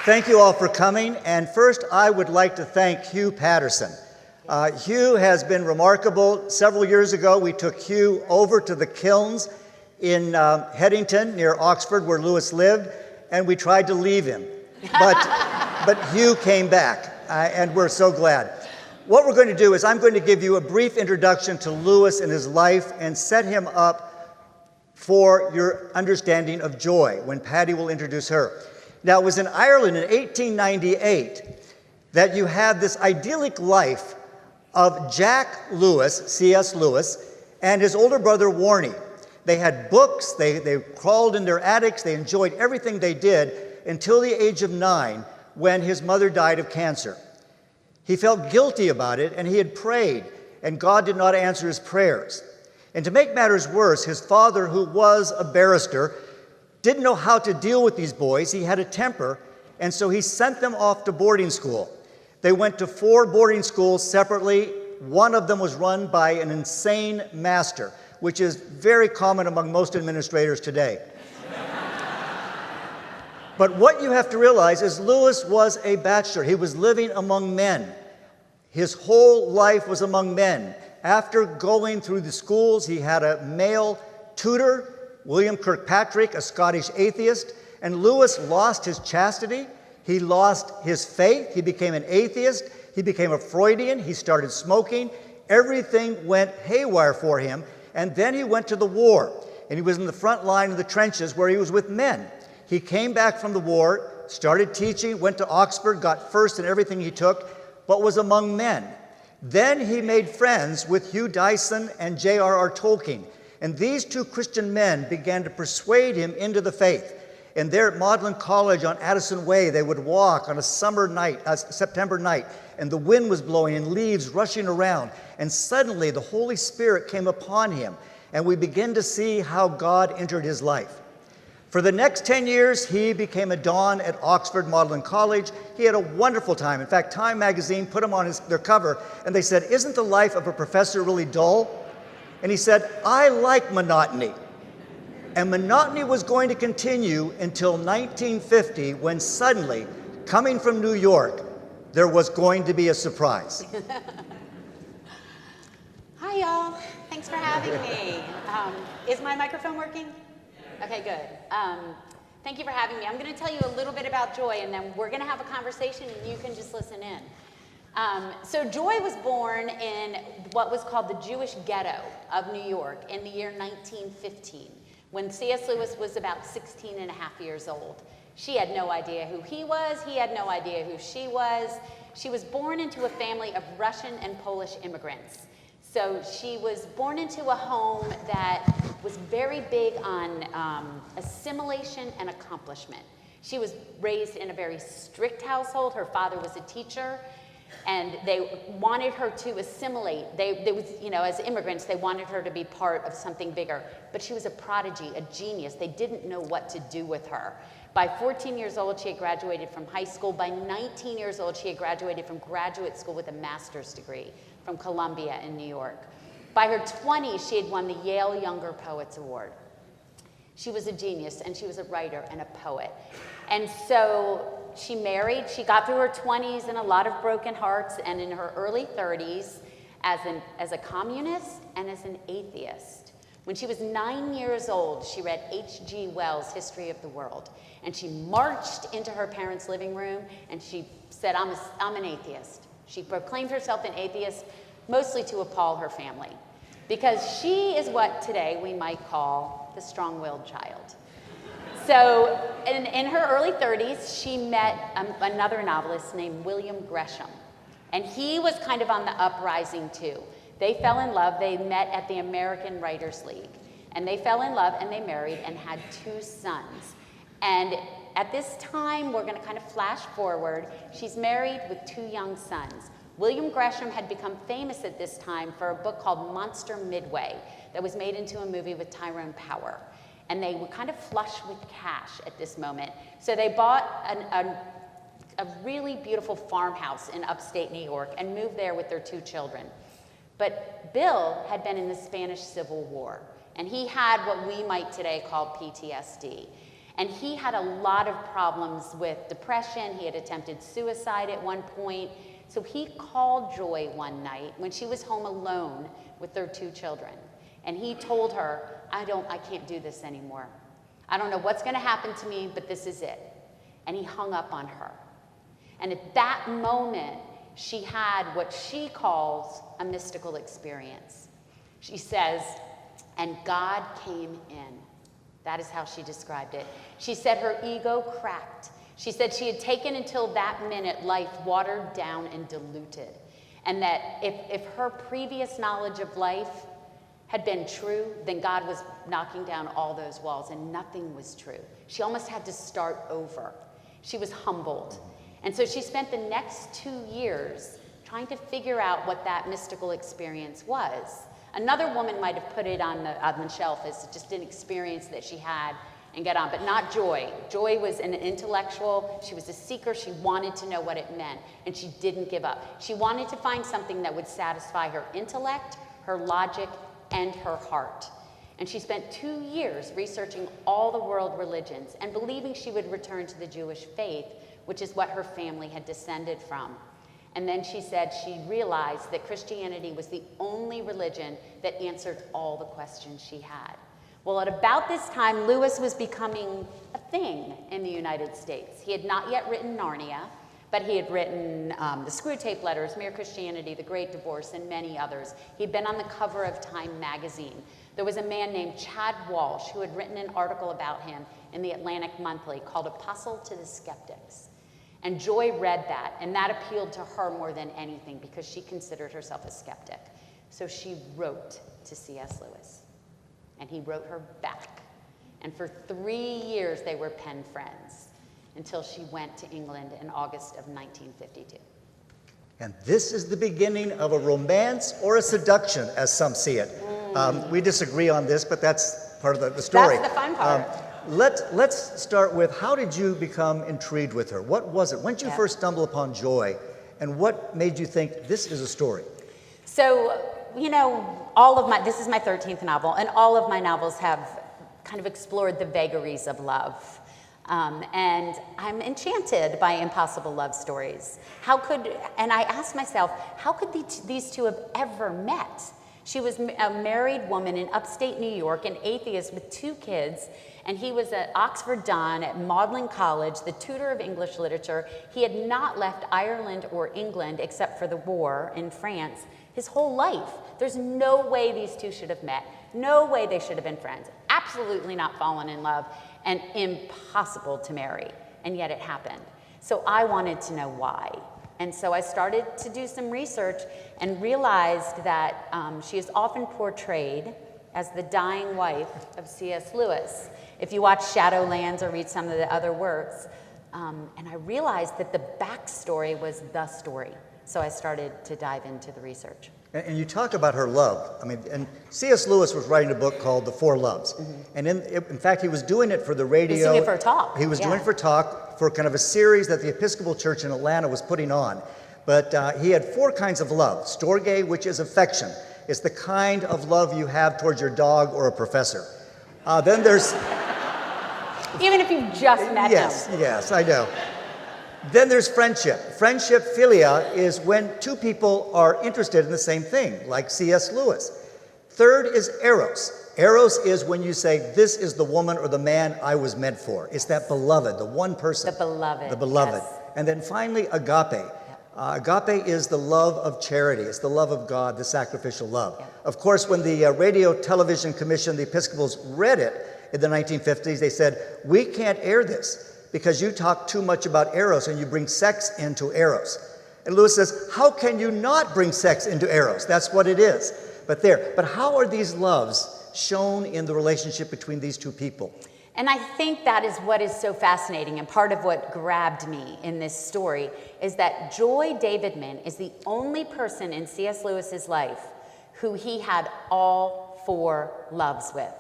Thank you all for coming. And first, I would like to thank Hugh Patterson. Hugh has been remarkable. Several years ago, we took Hugh over to the kilns in Headington near Oxford, where Lewis lived, and we tried to leave him. But Hugh came back, and we're so glad. What we're going to do is I'm going to give you a brief introduction to Lewis and his life and set him up for your understanding of joy when Patty will introduce her. Now, it was in Ireland in 1898 that you had this idyllic life of Jack Lewis, C.S. Lewis, and his older brother Warnie. They had books, they crawled in their attics, they enjoyed everything they did until the age of 9 when his mother died of cancer. He felt guilty about it and he had prayed, and God did not answer his prayers. And to make matters worse, his father, who was a barrister, didn't know how to deal with these boys. He had a temper, and so he sent them off to boarding school. They went to 4 boarding schools separately. One of them was run by an insane master, which is very common among most administrators today. But what you have to realize is Lewis was a bachelor. He was living among men. His whole life was among men. After going through the schools, he had a male tutor, William Kirkpatrick, a Scottish atheist, and Lewis lost his chastity. He lost his faith. He became an atheist. He became a Freudian. He started smoking. Everything went haywire for him. And then he went to the war, and he was in the front line of the trenches where he was with men. He came back from the war, started teaching, went to Oxford, got first in everything he took, but was among men. Then he made friends with Hugh Dyson and J.R.R. Tolkien. And these 2 Christian men began to persuade him into the faith. And there at Magdalen College on Addison Way, they would walk on a summer night, September night, and the wind was blowing and leaves rushing around. And suddenly the Holy Spirit came upon him, and we begin to see how God entered his life. For the next 10 years, he became a don at Oxford Magdalen College. He had a wonderful time. In fact, Time magazine put him on their cover, and they said, "Isn't the life of a professor really dull?" And he said, "I like monotony." And monotony was going to continue until 1950, when suddenly, coming from New York, there was going to be a surprise. Hi, y'all. Thanks for having me. Is my microphone working? Okay, good. Thank you for having me. I'm going to tell you a little bit about Joy, and then we're going to have a conversation, and you can just listen in. So Joy was born in what was called the Jewish ghetto of New York in the year 1915, when C.S. Lewis was about 16 and a half years old. She had no idea who he was. He had no idea who she was. She was born into a family of Russian and Polish immigrants. So she was born into a home that was very big on assimilation and accomplishment. She was raised in a very strict household. Her father was a teacher, and they wanted her to assimilate. They was, as immigrants, they wanted her to be part of something bigger. But she was a prodigy, a genius. They didn't know what to do with her. By 14 years old, she had graduated from high school. By 19 years old, she had graduated from graduate school with a master's degree from Columbia in New York. By her 20s, she had won the Yale Younger Poets Award. She was a genius, and she was a writer and a poet. And so she married. She got through her 20s and a lot of broken hearts, and in her early 30s, as a communist and as an atheist. When she was 9 years old, she read H.G. Wells' History of the World, and she marched into her parents' living room, and she said, I'm an atheist. She proclaimed herself an atheist, mostly to appall her family, because she is what today we might call the strong-willed child. So in her early 30s, she met another novelist named William Gresham, and he was kind of on the uprising too. They fell in love. They met at the American Writers League, and they fell in love, and they married and had 2 sons. And at this time, we're going to kind of flash forward. She's married with 2 young sons. William Gresham had become famous at this time for a book called Monster Midway that was made into a movie with Tyrone Power. And they were kind of flush with cash at this moment. So they bought a really beautiful farmhouse in upstate New York and moved there with their 2 children. But Bill had been in the Spanish Civil War, and he had what we might today call PTSD. And he had a lot of problems with depression. He had attempted suicide at one point. So he called Joy one night when she was home alone with their 2 children. And he told her, I can't do this anymore. I don't know what's going to happen to me, but this is it. And he hung up on her. And at that moment, she had what she calls a mystical experience. She says, and God came in. That is how she described it. She said her ego cracked. She said she had taken until that minute life watered down and diluted. And that if her previous knowledge of life had been true, then God was knocking down all those walls and nothing was true. She almost had to start over. She was humbled. And so she spent the next 2 years trying to figure out what that mystical experience was. Another woman might have put it on the shelf as just an experience that she had and get on, but not Joy. Joy was an intellectual. She was a seeker. She wanted to know what it meant, and she didn't give up. She wanted to find something that would satisfy her intellect, her logic, and her heart. And she spent 2 years researching all the world religions and believing she would return to the Jewish faith, which is what her family had descended from. And then she said she realized that Christianity was the only religion that answered all the questions she had. Well, at about this time, Lewis was becoming a thing in the United States. He had not yet written Narnia, but he had written the Screwtape Letters, Mere Christianity, The Great Divorce, and many others. He'd been on the cover of Time magazine. There was a man named Chad Walsh who had written an article about him in the Atlantic Monthly called Apostle to the Skeptics. And Joy read that, and that appealed to her more than anything because she considered herself a skeptic. So she wrote to C.S. Lewis, and he wrote her back. And for 3 years, they were pen friends until she went to England in August of 1952. And this is the beginning of a romance or a seduction, as some see it. We disagree on this, but that's part of the story. That's the fun part. Let's start with, how did you become intrigued with her? What was it? When did you first stumble upon Joy? And what made you think this is a story? So, you know, this is my 13th novel, and all of my novels have kind of explored the vagaries of love. And I'm enchanted by impossible love stories. And I asked myself, how could these two have ever met? She was a married woman in upstate New York, an atheist with 2 kids, and he was at Oxford Don at Magdalen College, the tutor of English literature. He had not left Ireland or England except for the war in France his whole life. There's no way these two should have met. No way they should have been friends. Absolutely not fallen in love, and impossible to marry. And yet it happened. So I wanted to know why. And so I started to do some research and realized that she is often portrayed as the dying wife of C.S. Lewis. If you watch Shadowlands or read some of the other works, and I realized that the backstory was the story. So I started to dive into the research. And you talk about her love. I mean, and C.S. Lewis was writing a book called The Four Loves. And in fact, he was doing it for the radio. He was doing it for a talk. He was doing it for a talk for kind of a series that the Episcopal Church in Atlanta was putting on. But he had 4 kinds of love. Storge, which is affection. It's the kind of love you have towards your dog or a professor. Then there's... Even if you just met him. Yes, I know. Then there's friendship. Friendship, philia, is when 2 people are interested in the same thing, like C.S. Lewis. Third is eros. Eros is when you say, this is the woman or the man I was meant for. It's that beloved, the one person. The beloved. The beloved. Yes. And then finally, agape. Agape is the love of charity. It's the love of God, the sacrificial love. Yeah. Of course, when the Radio Television Commission, the Episcopals, read it in the 1950s, they said, we can't air this because you talk too much about Eros and you bring sex into Eros. And Lewis says, how can you not bring sex into Eros? That's what it is. But how are these loves shown in the relationship between these 2 people? And I think that is what is so fascinating, and part of what grabbed me in this story is that Joy Davidman is the only person in C.S. Lewis's life who he had all 4 loves with.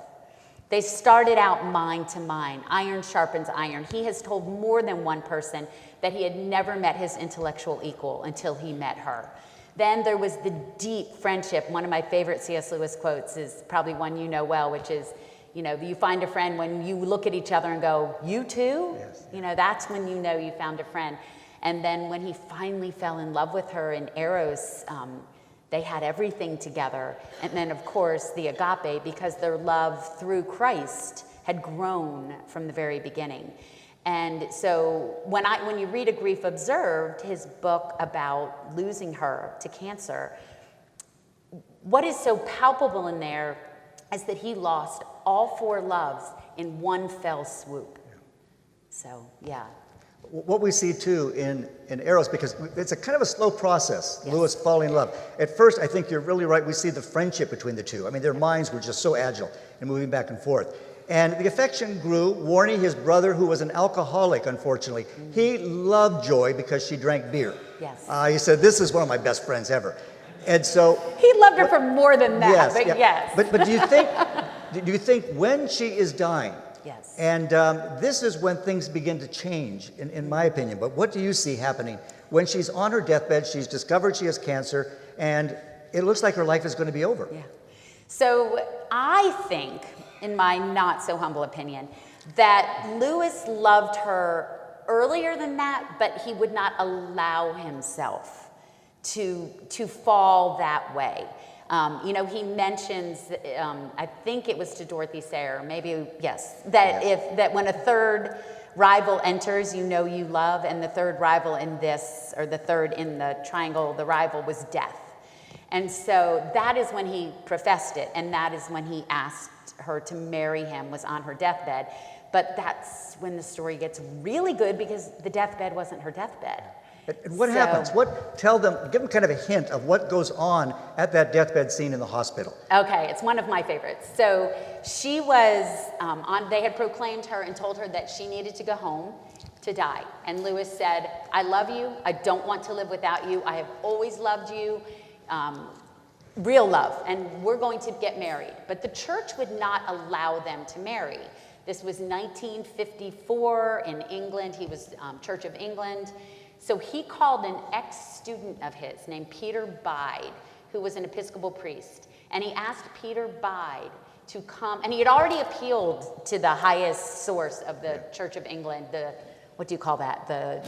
They started out mind to mind. Iron sharpens iron. He has told more than one person that he had never met his intellectual equal until he met her. Then there was the deep friendship. One of my favorite C.S. Lewis quotes is probably one you know well, which is, You know, you find a friend when you look at each other and go, you too? Yes. You know, that's when you know you found a friend. And then when he finally fell in love with her in Eros, they had everything together. And then, of course, the agape, because their love through Christ had grown from the very beginning. And so when you read A Grief Observed, his book about losing her to cancer, what is so palpable in there is that he lost all 4 loves in one fell swoop. Yeah. So, yeah. What we see too in Eros, because it's a kind of a slow process, Yes. Lewis falling in love. At first, I think you're really right, we see the friendship between the two. I mean, their minds were just so agile and moving back and forth. And the affection grew. Warnie, his brother, who was an alcoholic, unfortunately, he loved Joy because she drank beer. Yes. He said, this is one of my best friends ever. And so... He loved her for more than that, yes, but yeah. yes. But do you think when she is dying, yes. and this is when things begin to change, in my opinion, but what do you see happening? When she's on her deathbed, she's discovered she has cancer, and it looks like her life is going to be over. Yeah. So I think, in my not so humble opinion, that Lewis loved her earlier than that, but he would not allow himself to fall that way. You know, he mentions, I think it was to Dorothy Sayre, maybe, yes, that yes. that when a third rival enters, you know you love, and the third rival in this, or the third in the triangle, the rival was death. And so that is when he professed it, and that is when he asked her to marry him, was on her deathbed. But that's when the story gets really good, because the deathbed wasn't her deathbed. And what happens? Tell them, give them kind of a hint of what goes on at that deathbed scene in the hospital. Okay, it's one of my favorites. So she was, they had proclaimed her and told her that she needed to go home to die. And Lewis said, I love you. I don't want to live without you. I have always loved you. Real love. And we're going to get married. But the church would not allow them to marry. This was 1954 in England. He was Church of England. So he called an ex-student of his named Peter Bide, who was an Episcopal priest. And he asked Peter Bide to come, and he had already appealed to the highest source of the Church of England, what do you call that? The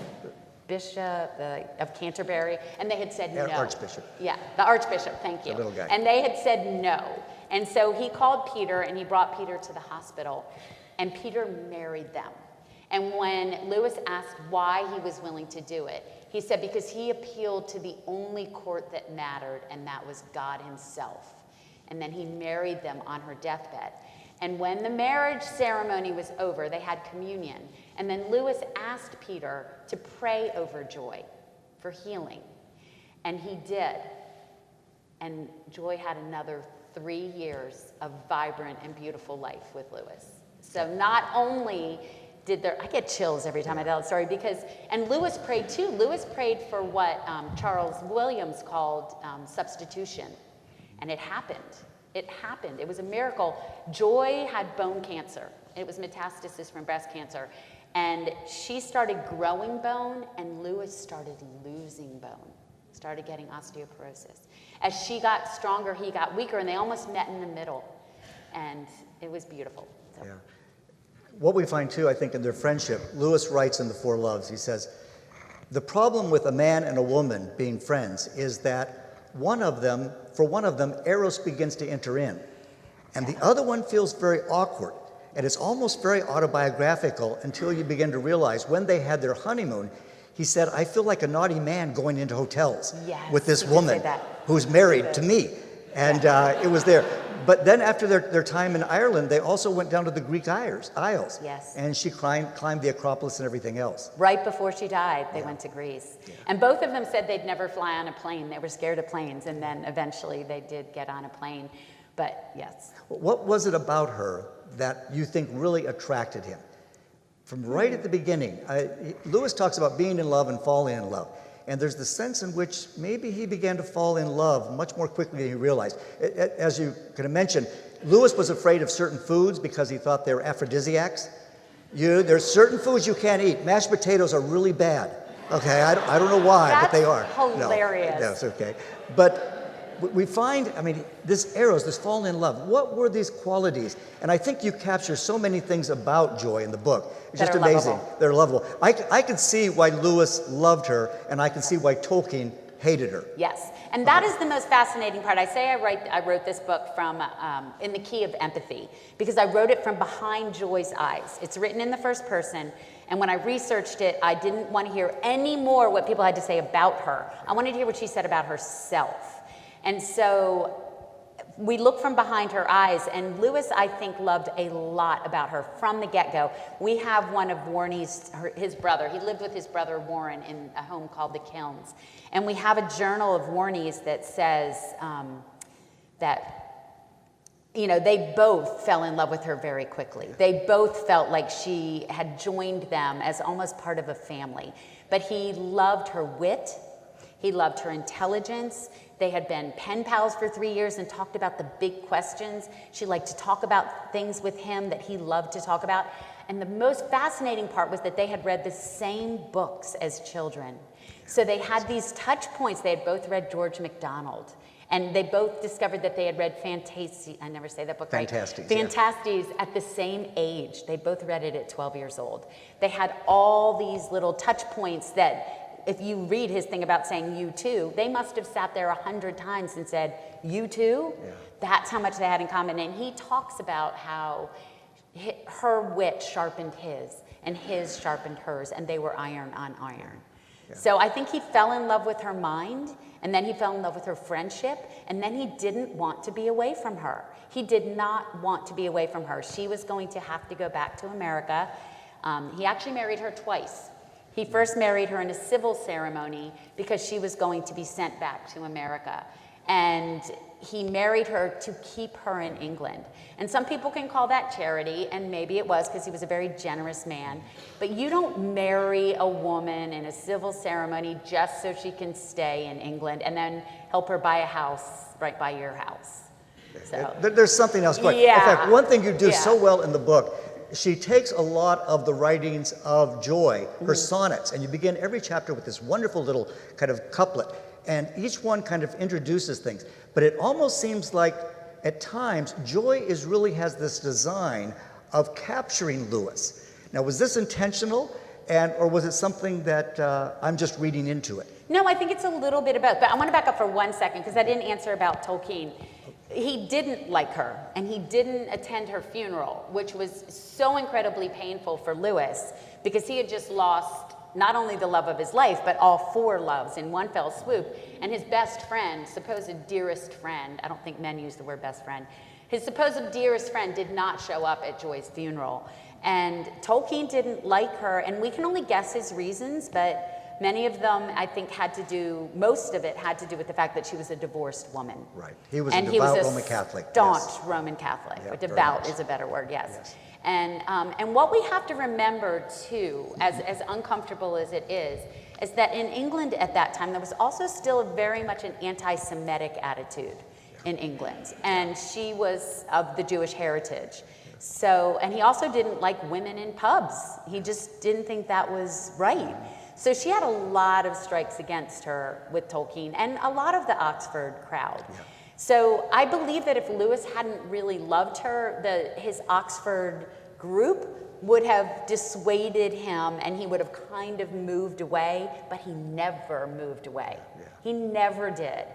Bishop of Canterbury, and they had said no. Archbishop. Yeah, the Archbishop, thank you. The little guy. And they had said no. And so he called Peter, and he brought Peter to the hospital, and Peter married them. And when Lewis asked why he was willing to do it, he said because he appealed to the only court that mattered, and that was God himself. And then he married them on her deathbed. And when the marriage ceremony was over, they had communion. And then Lewis asked Peter to pray over Joy for healing. And he did. And Joy had another 3 years of vibrant and beautiful life with Lewis. So not only I get chills every time I tell the story and Lewis prayed too. Lewis prayed for what Charles Williams called substitution. And it happened. It happened. It was a miracle. Joy had bone cancer. It was metastasis from breast cancer. And she started growing bone, and Lewis started losing bone, started getting osteoporosis. As she got stronger, he got weaker, and they almost met in the middle. And it was beautiful. So. Yeah. What we find too, I think, in their friendship, Lewis writes in The Four Loves, he says, the problem with a man and a woman being friends is that for one of them, Eros begins to enter in. And the other one feels very awkward. And it's almost very autobiographical until you begin to realize when they had their honeymoon, he said, I feel like a naughty man going into hotels with this woman who's married to me. And it was there. But then after their time in Ireland, they also went down to the Greek Isles. Yes. And she climbed the Acropolis and everything else. Right before she died, they went to Greece. Yeah. And both of them said they'd never fly on a plane. They were scared of planes. And then eventually they did get on a plane. But yes. What was it about her that you think really attracted him? From right at the beginning, Lewis talks about being in love and falling in love. And there's the sense in which maybe he began to fall in love much more quickly than he realized. As you can mention, Lewis was afraid of certain foods because he thought they were aphrodisiacs. There's certain foods you can't eat. Mashed potatoes are really bad. Okay, I don't know why, but they are. Hilarious. No, that's okay. But we find, I mean, this Eros, this falling in love, what were these qualities? And I think you capture so many things about Joy in the book. It's That just are amazing. lovable. They're lovable. I could see why Lewis loved her, and I can see why Tolkien hated her. Yes, and that is the most fascinating part. I say I wrote this book from in the key of empathy because I wrote it from behind Joy's eyes. It's written in the first person, and when I researched it, I didn't want to hear any more what people had to say about her. I wanted to hear what she said about herself. And so we look from behind her eyes, and Lewis, I think, loved a lot about her from the get-go. We have one of Warnie's, his brother. He lived with his brother Warren in a home called the Kilns. And we have a journal of Warnie's that says that, you know, they both fell in love with her very quickly. They both felt like she had joined them as almost part of a family. But he loved her wit. He loved her intelligence. They had been pen pals for 3 years and talked about the big questions. She liked to talk about things with him that he loved to talk about. And the most fascinating part was that they had read the same books as children. So they had these touch points. They had both read George MacDonald. And they both discovered that they had read I never say that book right. Fantastes at the same age. They both read it at 12 years old. They had all these little touch points that if you read his thing about saying you too, they must have sat there 100 times and said, you too? Yeah. That's how much they had in common. And he talks about how her wit sharpened his and his sharpened hers, and they were iron on iron. Yeah. So I think he fell in love with her mind, and then he fell in love with her friendship, and then he didn't want to be away from her. He did not want to be away from her. She was going to have to go back to America. He actually married her twice. He first married her in a civil ceremony because she was going to be sent back to America. And he married her to keep her in England. And some people can call that charity, and maybe it was because he was a very generous man. But you don't marry a woman in a civil ceremony just so she can stay in England and then help her buy a house right by your house. So, There's something else going. Yeah. In fact, one thing you do so well in the book, she takes a lot of the writings of Joy, her sonnets, and you begin every chapter with this wonderful little kind of couplet, and each one kind of introduces things. But it almost seems like, at times, Joy really has this design of capturing Lewis. Now, was this intentional, or was it something that I'm just reading into it? No, I think it's a little bit of both. But I want to back up for 1 second because I didn't answer about Tolkien. He didn't like her, and he didn't attend her funeral, which was so incredibly painful for Lewis because he had just lost not only the love of his life, but all 4 loves in one fell swoop. And his best friend, supposed dearest friend, I don't think men use the word best friend, his supposed dearest friend did not show up at Joy's funeral. And Tolkien didn't like her, and we can only guess his reasons, but many of them, I think, most of it had to do with the fact that she was a divorced woman. Right. He was a devout Roman Catholic. Staunch Roman Catholic. Yeah, devout is a better word, yes. And what we have to remember, too, as uncomfortable as it is that in England at that time, there was also still very much an anti-Semitic attitude in England. And she was of the Jewish heritage. So, and he also didn't like women in pubs. He just didn't think that was right. So she had a lot of strikes against her with Tolkien and a lot of the Oxford crowd. Yeah. So I believe that if Lewis hadn't really loved her, his Oxford group would have dissuaded him and he would have kind of moved away, but he never moved away. Yeah. He never did.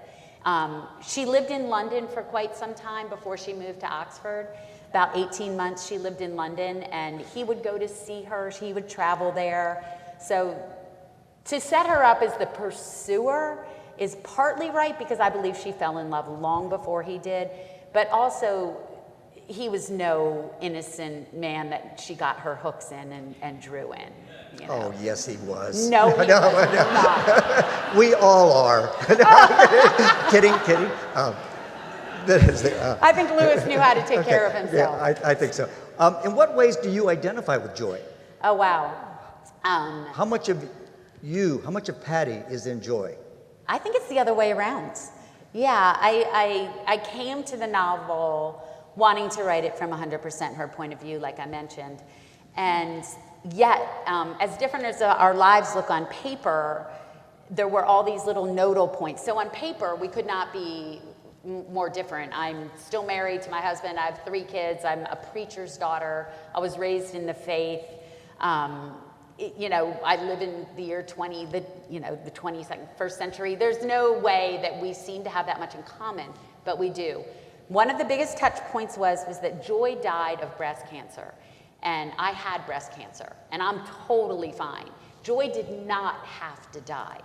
She lived in London for quite some time before she moved to Oxford. About 18 months she lived in London, and he would go to see her. He would travel there. So to set her up as the pursuer is partly right because I believe she fell in love long before he did, but also he was no innocent man that she got her hooks in and drew in. You know? Oh, yes, he was. No, he was not. We all are. Kidding. I think Lewis knew how to take care of himself. Yeah, I think so. In what ways do you identify with Joy? Oh, wow. How much of Patty is in Joy? I think it's the other way around. Yeah, I came to the novel wanting to write it from 100% her point of view, like I mentioned. And yet, as different as our lives look on paper, there were all these little nodal points. So on paper, we could not be more different. I'm still married to my husband. I have 3 kids. I'm a preacher's daughter. I was raised in the faith. I live in the year 20, the 21st century. There's no way that we seem to have that much in common, but we do. One of the biggest touch points was that Joy died of breast cancer, and I had breast cancer, and I'm totally fine. Joy did not have to die.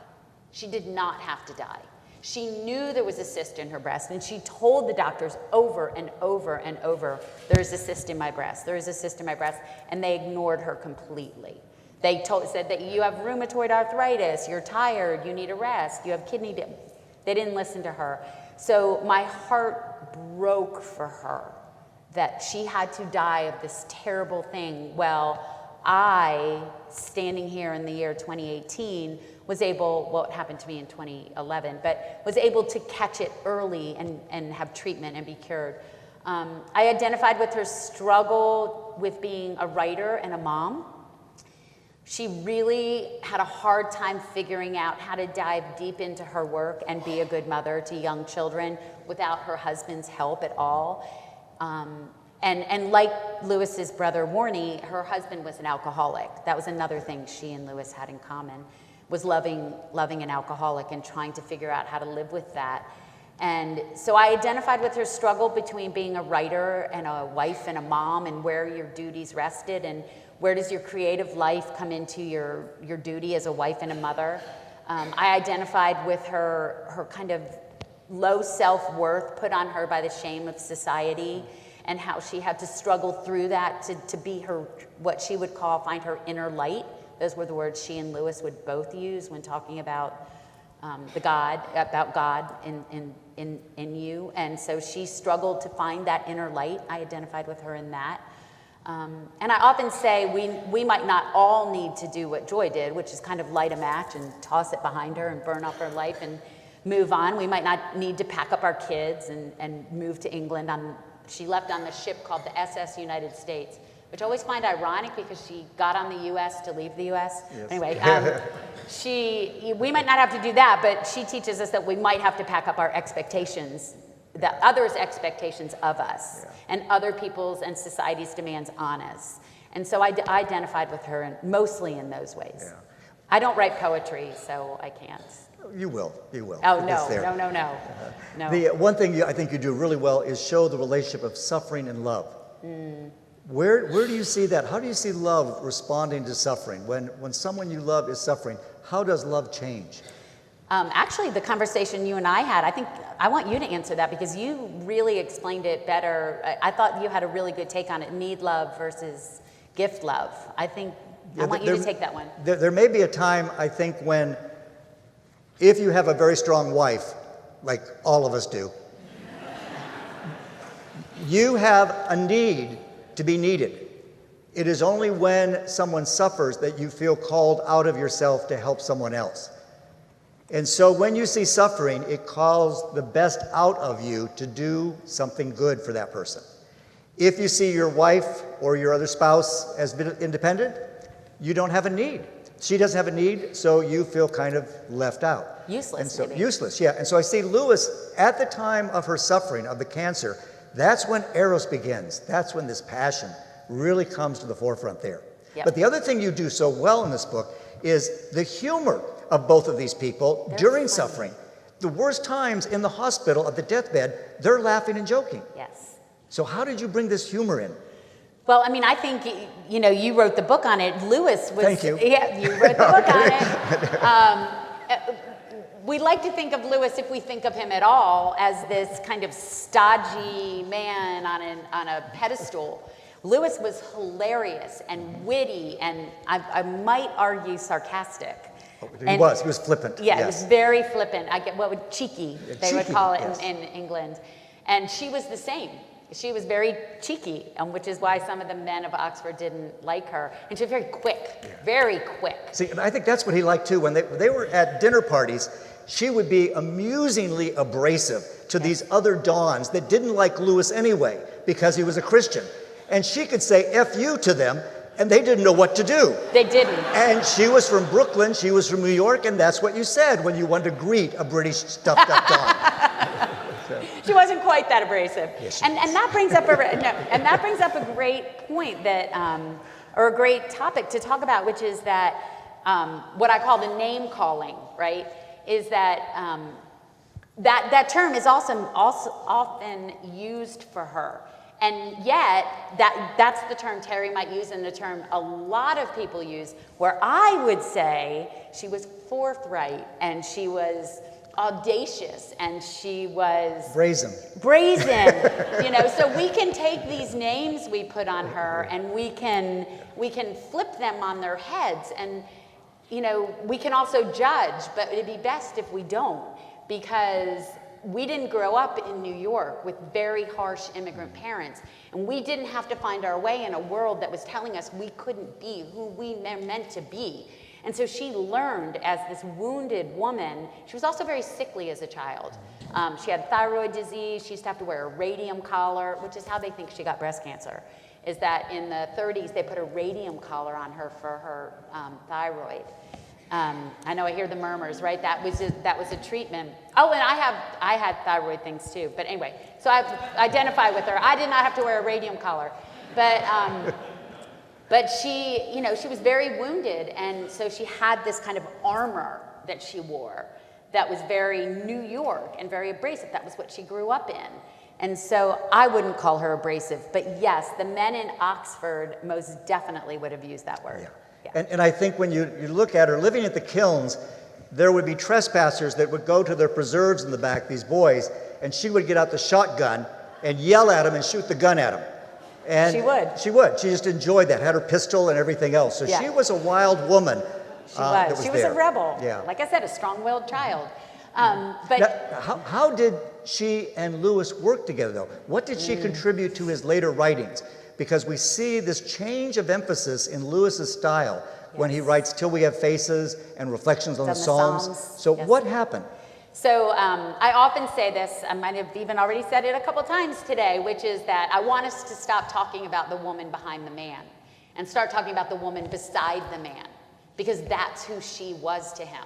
She did not have to die. She knew there was a cyst in her breast, and she told the doctors over and over and over, there's a cyst in my breast, there's a cyst in my breast, and they ignored her completely. They said that you have rheumatoid arthritis, you're tired, you need a rest, you have kidney damage. They didn't listen to her. So my heart broke for her that she had to die of this terrible thing. Well, I, standing here in the year 2018, was able, well, it happened to me in 2011, but was able to catch it early and have treatment and be cured. I identified with her struggle with being a writer and a mom. She really had a hard time figuring out how to dive deep into her work and be a good mother to young children without her husband's help at all. And like Lewis's brother Warnie, her husband was an alcoholic. That was another thing she and Lewis had in common, was loving an alcoholic and trying to figure out how to live with that. And so I identified with her struggle between being a writer and a wife and a mom, and where your duties rested, and where does your creative life come into your duty as a wife and a mother. I identified with her kind of low self-worth put on her by the shame of society, and how she had to struggle through that to be her, what she would call, find her inner light. Those were the words she and Lewis would both use when talking about God in you. And so she struggled to find that inner light. I identified with her in that. And I often say we might not all need to do what Joy did, which is kind of light a match and toss it behind her and burn off her life and move on. We might not need to pack up our kids and move to England. She left on the ship called the SS United States, which I always find ironic because she got on the U.S. to leave the U.S. Yes. Anyway, we might not have to do that, but she teaches us that we might have to pack up our expectations, the others' expectations of us, and other people's and society's demands on us. And so I identified with her mostly in those ways. Yeah. I don't write poetry, so I can't. You will. Oh, no. No. The one thing I think you do really well is show the relationship of suffering and love. Where do you see that? How do you see love responding to suffering? When someone you love is suffering, how does love change? Actually, the conversation you and I had, I think I want you to answer that because you really explained it better. I thought you had a really good take on it, need love versus gift love. I want you to take that one. There may be a time, I think, when if you have a very strong wife, like all of us do, you have a need to be needed. It is only when someone suffers that you feel called out of yourself to help someone else. And so when you see suffering, it calls the best out of you to do something good for that person. If you see your wife or your other spouse as independent, you don't have a need. She doesn't have a need, so you feel kind of left out. Useless, maybe. Useless, yeah. And so I see Lewis, at the time of her suffering, of the cancer, that's when Eros begins. That's when this passion really comes to the forefront there. Yep. But the other thing you do so well in this book is the humor of both of these people during suffering. The worst times in the hospital at the deathbed, they're laughing and joking. Yes. So how did you bring this humor in? Well, I mean, I think, you wrote the book on it. Lewis was... Thank you. Yeah, you wrote the book on it. We like to think of Lewis, if we think of him at all, as this kind of stodgy man on a pedestal. Lewis was hilarious and witty and I might argue sarcastic. He was flippant. Yeah, yes. He was very flippant. Cheeky, they would call it in England. And she was the same. She was very cheeky, which is why some of the men of Oxford didn't like her. And she was very quick, very quick. See, and I think that's what he liked too. When they were at dinner parties, she would be amusingly abrasive to these other dons that didn't like Lewis anyway because he was a Christian. And she could say F you to them, and they didn't know what to do. They didn't. And she was from Brooklyn, she was from New York, and that's what you said when you wanted to greet a British stuffed up don. She wasn't quite that abrasive. Yes, and that brings up a great point that, or a great topic to talk about, which is that what I call the name calling, right? Is that that term is also often used for her. And yet, that's the term Terry might use and the term a lot of people use, where I would say she was forthright and she was audacious and she was brazen. So we can take these names we put on her and we can flip them on their heads, and we can also judge, but it'd be best if we don't, because we didn't grow up in New York with very harsh immigrant parents, and we didn't have to find our way in a world that was telling us we couldn't be who we were meant to be. And so she learned as this wounded woman. She was also very sickly as a child. She had thyroid disease. She used to have to wear a radium collar, which is how they think she got breast cancer, is that in the 30s they put a radium collar on her for her thyroid. I know I hear the murmurs, right? That was a treatment. Oh, and I had thyroid things too. But anyway, so I identify with her. I did not have to wear a radium collar, but she, she was very wounded, and so she had this kind of armor that she wore that was very New York and very abrasive. That was what she grew up in. And so I wouldn't call her abrasive, but yes, the men in Oxford most definitely would have used that word. Yeah. Yeah. And I think when you look at her living at the kilns, there would be trespassers that would go to their preserves in the back, these boys, and she would get out the shotgun and yell at them and shoot the gun at them. And She would. She would. She just enjoyed that, had her pistol and everything else. So Yeah. she was a wild woman. She was a rebel. Yeah. Like I said, a strong-willed child. But Now, how did she and Lewis work together, though? What did she contribute to his later writings? Because we see this change of emphasis in Lewis's style when he writes Till We Have Faces and Reflections on the Psalms. So Yes. what happened? So I often say this, I might have even already said it a couple times today, which is that I want us to stop talking about the woman behind the man and start talking about the woman beside the man, because that's who she was to him.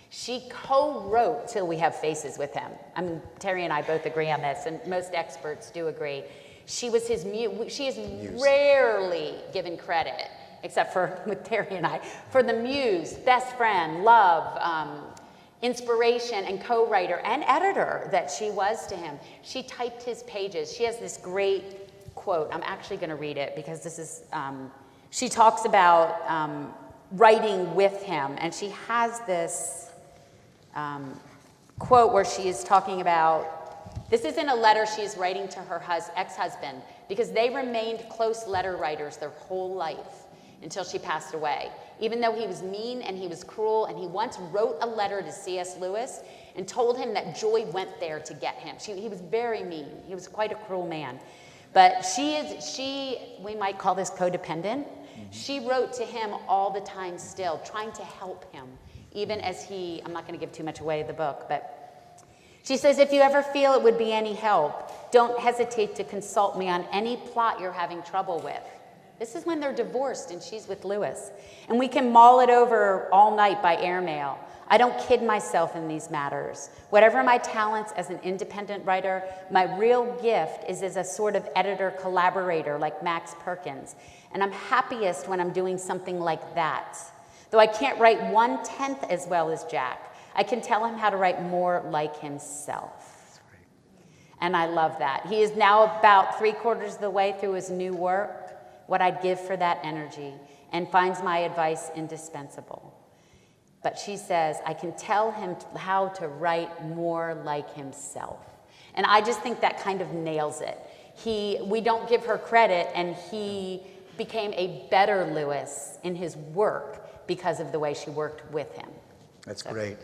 She co-wrote Till We Have Faces with him. I mean, Terry and I both agree on this, and most experts do agree. She was his muse. She is rarely given credit, except for with Terry and I, for the muse, best friend, love, inspiration, and co-writer and editor that she was to him. She typed his pages. She has this great quote. I'm actually going to read it because this is, she talks about writing with him, and she has this quote where she is talking about, this is in a letter she's writing to her ex-husband, because they remained close letter writers their whole life until she passed away. Even though he was mean and he was cruel, and he once wrote a letter to C.S. Lewis and told him that Joy went there to get him. He was very mean. He was quite a cruel man. But we might call this codependent. She wrote to him all the time still, trying to help him, even as I'm not going to give too much away of the book, but she says, if you ever feel it would be any help, don't hesitate to consult me on any plot you're having trouble with. This is when they're divorced and she's with Lewis. And we can mull it over all night by airmail. I don't kid myself in these matters. Whatever my talents as an independent writer, my real gift is as a sort of editor-collaborator like Max Perkins. And I'm happiest when I'm doing something like that. Though I can't write 1/10 as well as Jack, I can tell him how to write more like himself. And I love that. He is now about 3/4 of the way through his new work, what I'd give for that energy, and finds my advice indispensable. But she says, I can tell him how to write more like himself. And I just think that kind of nails it. We don't give her credit, and he became a better Lewis in his work because of the way she worked with him. That's great.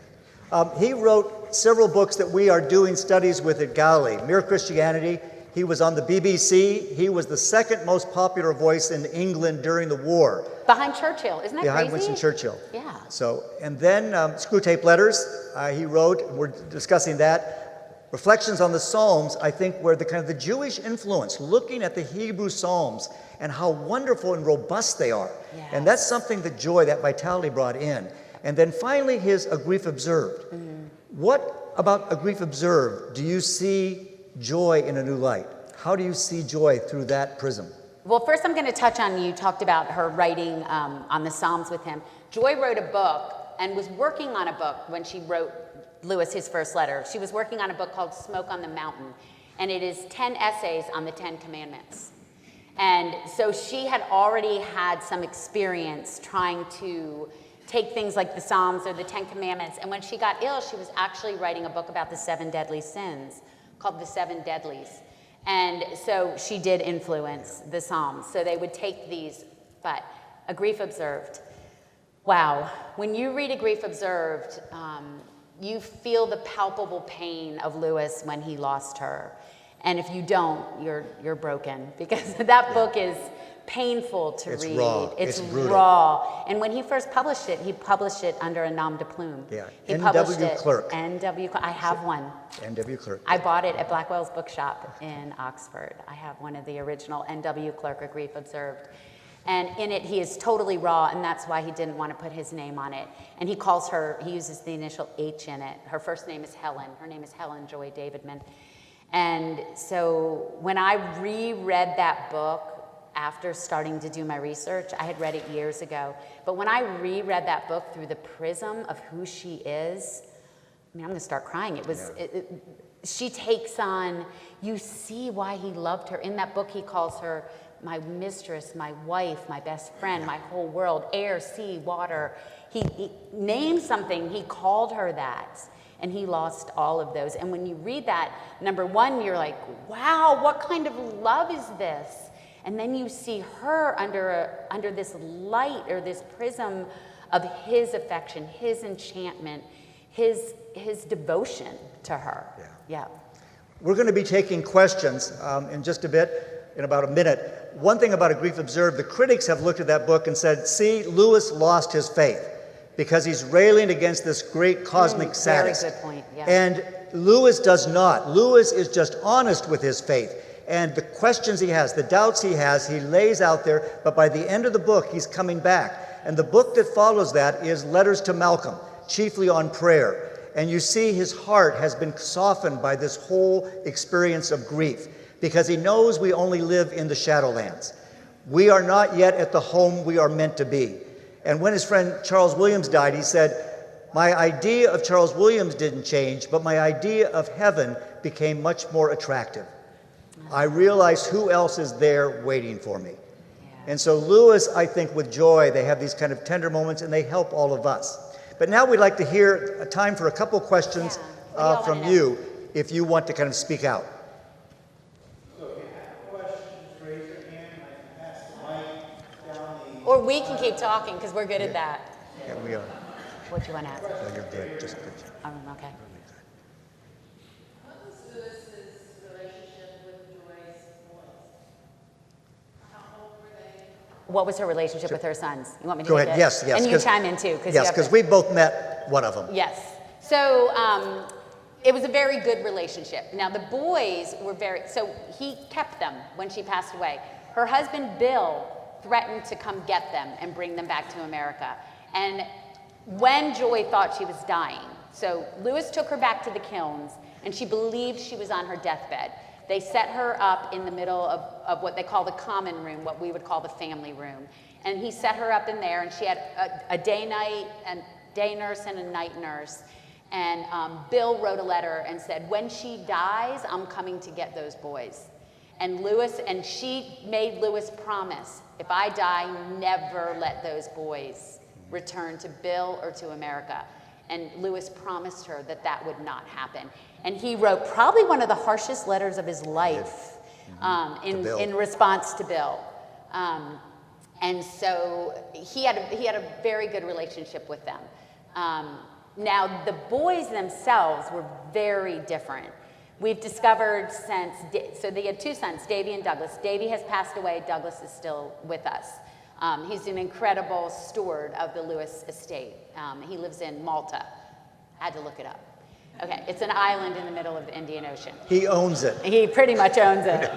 He wrote several books that we are doing studies with at Galilee. Mere Christianity. He was on the BBC. He was the second most popular voice in England during the war. Behind Churchill, isn't that Behind crazy? Winston Churchill. Yeah. So, and then Screwtape Letters, he wrote, we're discussing that. Reflections on the Psalms, I think, were the kind of the Jewish influence, looking at the Hebrew Psalms and how wonderful and robust they are. Yes. And that's something that joy, that vitality brought in. And then finally, his A Grief Observed. What about A Grief Observed do you see joy in a new light. How do you see joy through that prism? Well, first I'm going to touch on, you talked about her writing on the Psalms with him. Joy wrote a book and was working on a book when she wrote Lewis his first letter. She was working on a book called Smoke on the Mountain, and it is 10 essays on the 10 Commandments. And so she had already had some experience trying to take things like the Psalms or the 10 Commandments, and when she got ill, she was actually writing a book about the 7 deadly sins called The 7 Deadlies. And so she did influence the Psalms. So they would take these, but A Grief Observed. Wow, when you read A Grief Observed, you feel the palpable pain of Lewis when he lost her. And if you don't, you're broken, because that book is painful to read. Raw. It's brutal. raw. And when he first published it, he published it under a nom de plume. Yeah, He N.W. Clerk. N.W. I have one. N.W. Clerk. I bought it at Blackwell's bookshop in Oxford. I have one of the original N.W. Clerk, A Grief Observed. And in it, he is totally raw, and that's why he didn't want to put his name on it. And he calls her, he uses the initial H in it. Her first name is Helen. Her name is Helen Joy Davidman. And so when I reread that book after starting to do my research, I had read it years ago, but when I reread that book through the prism of who she is, I mean, I'm gonna start crying. It was, she takes on, you see why he loved her. In that book, he calls her my mistress, my wife, my best friend, my whole world, air, sea, water. He named something, he called her that. And he lost all of those. And when you read that, number one, you're like, wow, what kind of love is this? And then you see her under this light or this prism of his affection, his enchantment, his devotion to her. Yeah. We're going to be taking questions in just a bit, in about a minute. One thing about A Grief Observed, the critics have looked at that book and said, see, Lewis lost his faith, because he's railing against this great cosmic sadist. Very good point, yeah. And Lewis does not. Lewis is just honest with his faith. And the questions he has, the doubts he has, he lays out there, but by the end of the book, he's coming back. And the book that follows that is Letters to Malcolm, chiefly on prayer. And you see his heart has been softened by this whole experience of grief, because he knows we only live in the Shadowlands. We are not yet at the home we are meant to be. And when his friend Charles Williams died, he said, my idea of Charles Williams didn't change, but my idea of heaven became much more attractive. I realized who else is there waiting for me. And so Lewis, I think with Joy, they have these kind of tender moments, and they help all of us. But now we'd like to hear a time for a couple questions from you, if you want to kind of speak out. Or we can keep talking, because we're good at that. Yeah, we are. What do you want to ask? No, you're good. Just good. Okay. What was Lewis's relationship with Joy's boys? How old were they? What was her relationship with her sons? You want me to Go take ahead. it? Yes. And you chime in too. Yes, because we both met one of them. Yes. So it was a very good relationship. Now the boys were so he kept them when she passed away. Her husband, Bill, threatened to come get them and bring them back to America. And when Joy thought she was dying, so Lewis took her back to the kilns, and she believed she was on her deathbed. They set her up in the middle of what they call the common room, what we would call the family room. And he set her up in there, and she had a day nurse and a night nurse. And Bill wrote a letter and said, when she dies, I'm coming to get those boys. And she made Lewis promise, if I die, never let those boys return to Bill or to America. And Lewis promised her that that would not happen. And he wrote probably one of the harshest letters of his life in response to Bill. And so he had a very good relationship with them. Now, the boys themselves were very different. We've discovered so they had two sons, Davey and Douglas. Davey has passed away, Douglas is still with us. He's an incredible steward of the Lewis estate. He lives in Malta. I had to look it up. Okay, it's an island in the middle of the Indian Ocean. He owns it. He pretty much owns it.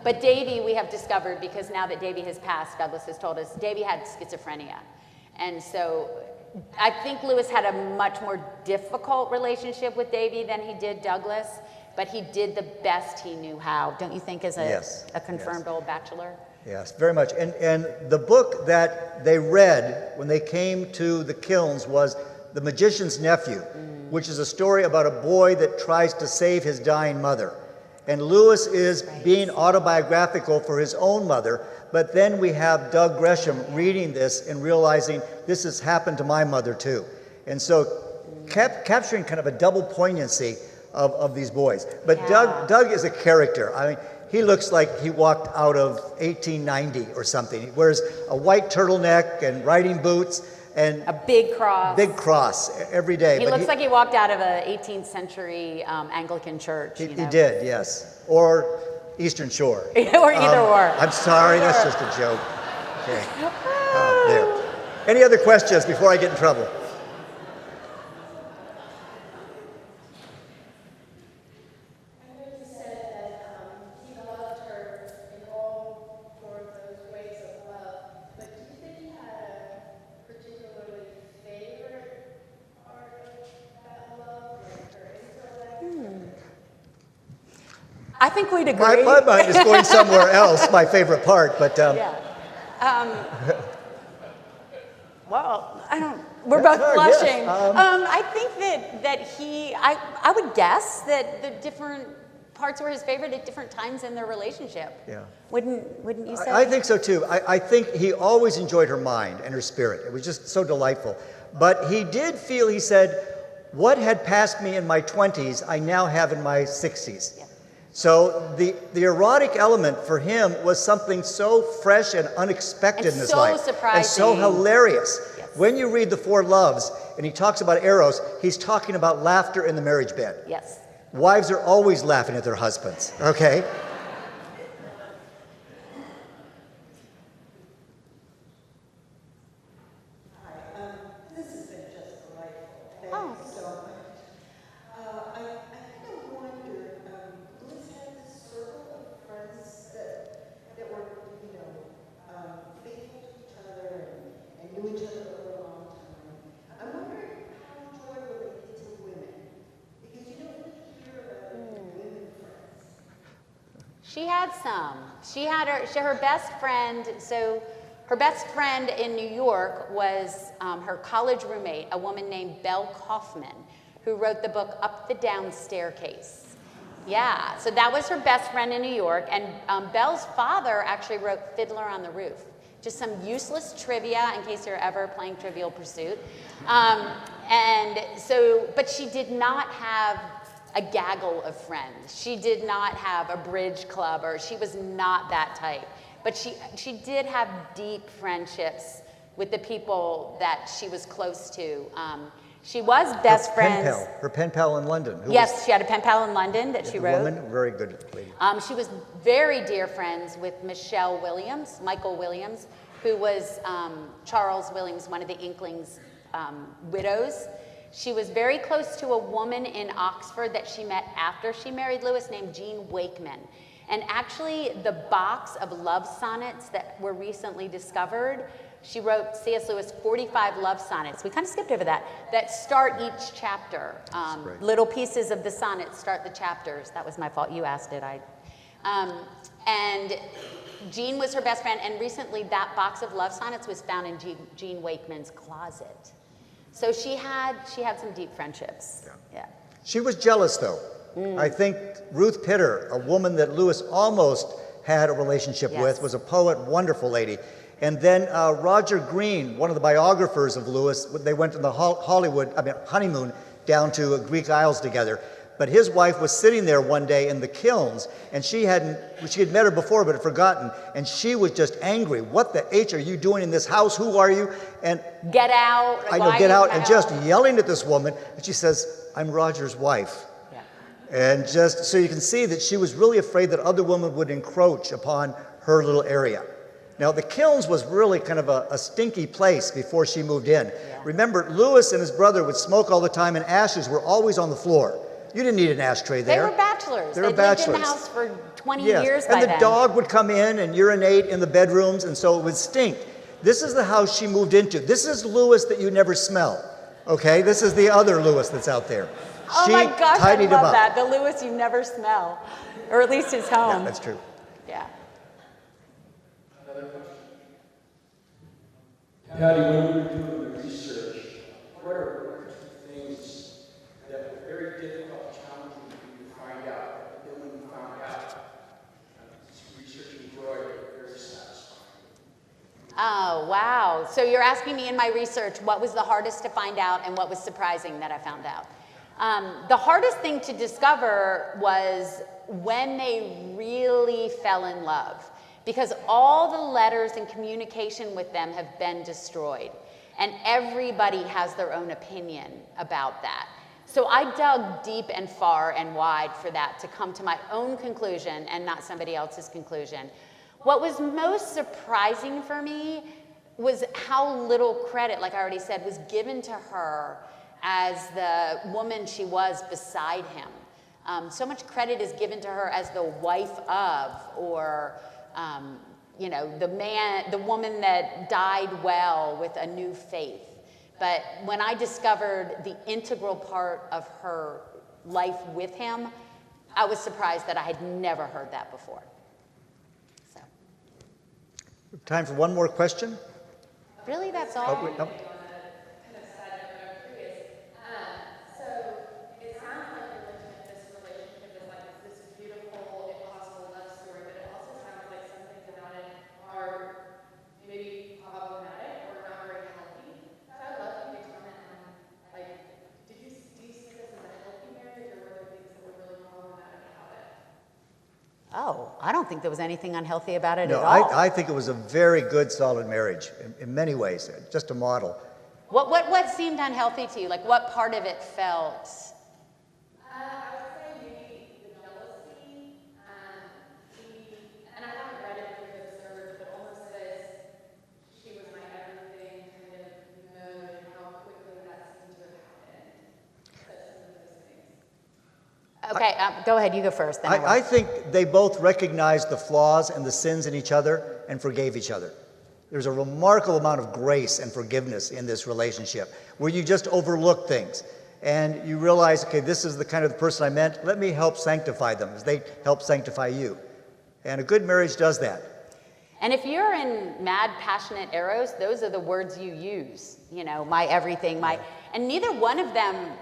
But Davey we have discovered, because now that Davey has passed, Douglas has told us, Davey had schizophrenia. And so I think Lewis had a much more difficult relationship with Davey than he did Douglas, but he did the best he knew how, don't you think, as a confirmed old bachelor? Yes, very much. And the book that they read when they came to the kilns was The Magician's Nephew, which is a story about a boy that tries to save his dying mother. And Lewis is being autobiographical for his own mother, but then we have Doug Gresham reading this and realizing this has happened to my mother too. And so capturing kind of a double poignancy of these boys. But Yeah. Doug is a character. I mean, he looks like he walked out of 1890 or something. He wears a white turtleneck and riding boots and A big cross. big cross every day. He But looks like he walked out of a 18th century Anglican church. he you know? did, yes. Or Eastern Shore. Or either or. I'm sorry, that's just a joke. Okay. There. Any other questions before I get in trouble? I know you said that he loved her in all four of those ways of love, but do you think he had a particularly favorite part of that love, like her intellect? I think we'd agree. My mind is going somewhere else, my favorite part, but Yeah. Well, I don't. We're both That's hard, yes. blushing. I think that he. I would guess that the different parts were his favorite at different times in their relationship. Yeah. Wouldn't you say? I think so too. I think he always enjoyed her mind and her spirit. It was just so delightful. But he did feel, he said, what had passed me in my 20s, I now have in my 60s. Yeah. So the erotic element for him was something so fresh and unexpected And in his so life. And so surprising. hilarious. Yes. When you read The Four Loves and he talks about Eros, he's talking about laughter in the marriage bed. Yes. Wives are always laughing at their husbands, okay? This has been just delightful. Thank Oh. you so much. I kind of wonder, Lewis had this circle of friends that were, faithful to each other and knew each other for a long time. I wonder how Joy related to women, because you don't really hear about women friends. She had some. She had her best friend. So her best friend in New York was her college roommate, a woman named Belle Kaufman, who wrote the book Up the Down Staircase. Yeah, so that was her best friend in New York. And Belle's father actually wrote Fiddler on the Roof. Just some useless trivia in case you're ever playing Trivial Pursuit. But she did not have a gaggle of friends. She did not have a bridge club, or she was not that type. But she did have deep friendships with the people that she was close to. She was best friends. Her pen pal in London. Yes, she had a pen pal in London that she wrote. Woman, very good lady. She was very dear friends with Michael Williams, who was Charles Williams, one of the Inklings' widows. She was very close to a woman in Oxford that she met after she married Lewis named Jean Wakeman. And actually, the box of love sonnets that were recently discovered, she wrote C.S. Lewis 45 love sonnets. We kind of skipped over that start each chapter. great. Little pieces of the sonnets start the chapters. That was my fault. You asked it. And Jean was her best friend, and recently that box of love sonnets was found in Jean Wakeman's closet. So she had some deep friendships. Yeah. She was jealous, though. I think Ruth Pitter, a woman that Lewis almost had a relationship Yes. with, was a poet, wonderful lady. And then Roger Green, one of the biographers of Lewis, they went on the honeymoon down to Greek Isles together. But his wife was sitting there one day in the kilns, and she had met her before but had forgotten, and she was just angry. What the H are you doing in this house? Who are you? And Get out. I know, get out, and just yelling at this woman. And she says, I'm Roger's wife. Yeah. And just so you can see that she was really afraid that other women would encroach upon her little area. Now, the kilns was really kind of a stinky place before she moved in. Yeah. Remember, Lewis and his brother would smoke all the time, and ashes were always on the floor. You didn't need an ashtray They there. were bachelors. They were They'd lived in the bachelors. house for 20 Yes. years and by the then. dog would come in and urinate in the bedrooms, and so it would stink. This is the house she moved into. This is Lewis that you never smell. Okay, this is the other Lewis that's out there. Oh She my gosh, I tidied him love up. that. The Lewis you never smell, or at least his Yeah, home. that's true. Yeah. Patty, when you were doing the research, what are two things that were very difficult, challenging for you to find out, but then when you found out, researching Joy, very satisfying? Oh, wow. So you're asking me in my research what was the hardest to find out and what was surprising that I found out. The hardest thing to discover was when they really fell in love, because all the letters and communication with them have been destroyed, and everybody has their own opinion about that. So I dug deep and far and wide for that to come to my own conclusion and not somebody else's conclusion. What was most surprising for me was how little credit, like I already said, was given to her as the woman she was beside him. So much credit is given to her as the wife of, or the woman that died well with a new faith. But when I discovered the integral part of her life with him, I was surprised that I had never heard that before. So, Time for one more question. really, that's Oh, all? wait, no. Oh, I don't think there was anything unhealthy about it No, at all. I think it was a very good, solid marriage in many ways, just a model. What seemed unhealthy to you? Like, what part of it felt? I would say maybe the jealousy, and I haven't read it through the surge, but almost this, she was my everything kind of mode, and how quickly that seemed to have happened. Such some of those things. Okay, go ahead, you go first. Then I think they both recognized the flaws and the sins in each other and forgave each other. There's a remarkable amount of grace and forgiveness in this relationship where you just overlook things and you realize, okay, this is the kind of person I meant. Let me help sanctify them as they help sanctify you. And a good marriage does that. And if you're in mad, passionate Eros, those are the words you use. You know, my everything, my... And neither one of them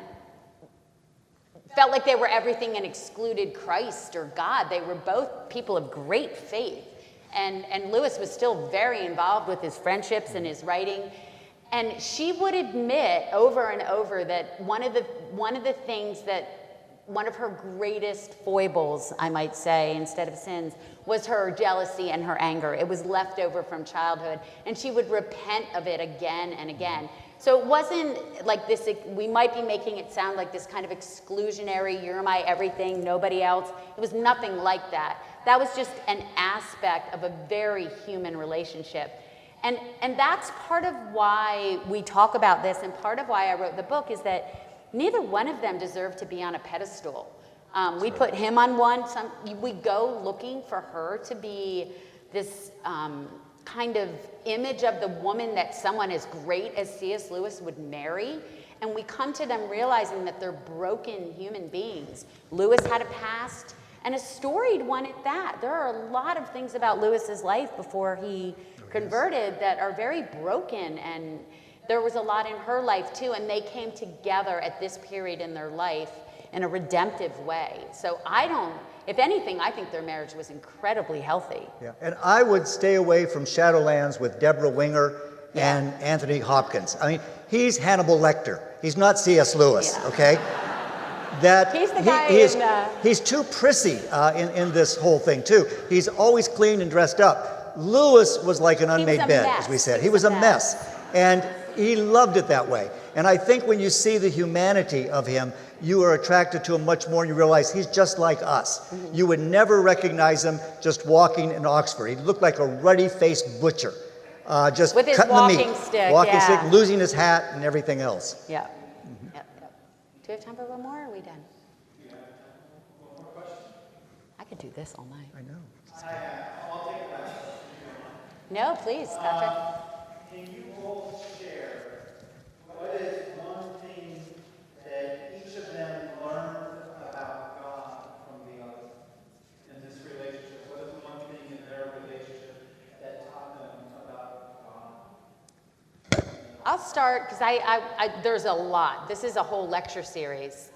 felt like they were everything and excluded Christ or God. They were both people of great faith. And Lewis was still very involved with his friendships and his writing. And she would admit over and over that one of the things that, one of her greatest foibles, I might say, instead of sins, was her jealousy and her anger. It was left over from childhood. And she would repent of it again and again. So it wasn't like this, we might be making it sound like this kind of exclusionary, you're my everything, nobody else. It was nothing like that. That was just an aspect of a very human relationship. And that's part of why we talk about this, and part of why I wrote the book is that neither one of them deserved to be on a pedestal. We put him on one, we go looking for her to be this kind of image of the woman that someone as great as C.S. Lewis would marry. And we come to them realizing that they're broken human beings. Lewis had a past, and a storied one at that. There are a lot of things about Lewis's life before he converted that are very broken, and there was a lot in her life too, and they came together at this period in their life in a redemptive way. So if anything, I think their marriage was incredibly healthy. Yeah. And I would stay away from Shadowlands with Deborah Winger and Anthony Hopkins. I mean, he's Hannibal Lecter. He's not C.S. Lewis, okay? That He's the guy he's too prissy in this whole thing too. He's always clean and dressed up. Lewis was like an unmade bed, as we said. He was a mess. And he loved it that way. And I think when you see the humanity of him, you are attracted to him much more, and you realize he's just like us. Mm-hmm. You would never recognize him just walking in Oxford. He looked like a ruddy-faced butcher, just with his cutting walking the meat. stick, walking stick, losing his hat and everything else. Yeah. Mm-hmm. Yep. Do we have time for one more, or are we done? I could do this all night. I know. No, please, Patrick. Can you all share what is one thing that each of them learned about God from the other in this relationship? What is one thing in their relationship that taught them about God? I'll start because there's a lot. This is a whole lecture series.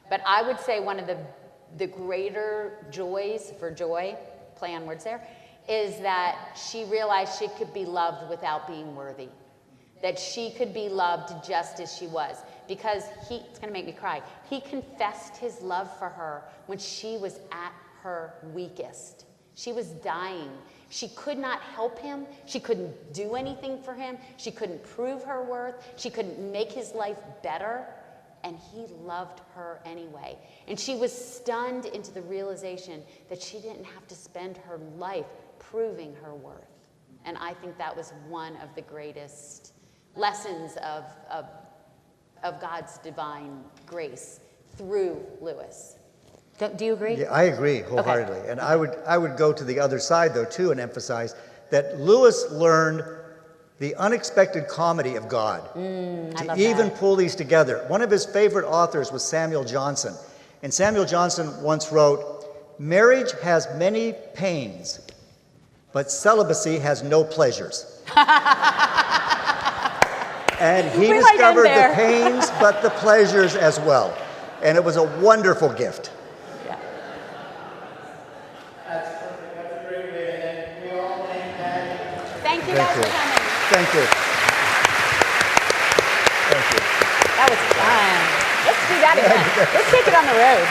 But I would say one of the greater joys for Joy, play on words there, is that she realized she could be loved without being worthy. That she could be loved just as she was. Because it's going to make me cry, he confessed his love for her when she was at her weakest. She was dying. She could not help him. She couldn't do anything for him. She couldn't prove her worth. She couldn't make his life better. And he loved her anyway. And she was stunned into the realization that she didn't have to spend her life proving her worth. And I think that was one of the greatest lessons of God's divine grace through Lewis. Do you agree? Yeah, I agree wholeheartedly. Okay. And I would go to the other side, though, too, and emphasize that Lewis learned the unexpected comedy of God to even pull these together. One of his favorite authors was Samuel Johnson. And Samuel Johnson once wrote, "Marriage has many pains, but celibacy has no pleasures." And he We might end discovered there. the pains, but the pleasures as well. And it was a wonderful gift. Yeah. That's perfect. That's a great way to end. We all thank Patty. Thank you Thank guys you. for coming. Thank you. Thank you. That was fun. Let's do that again. Let's take it on the road.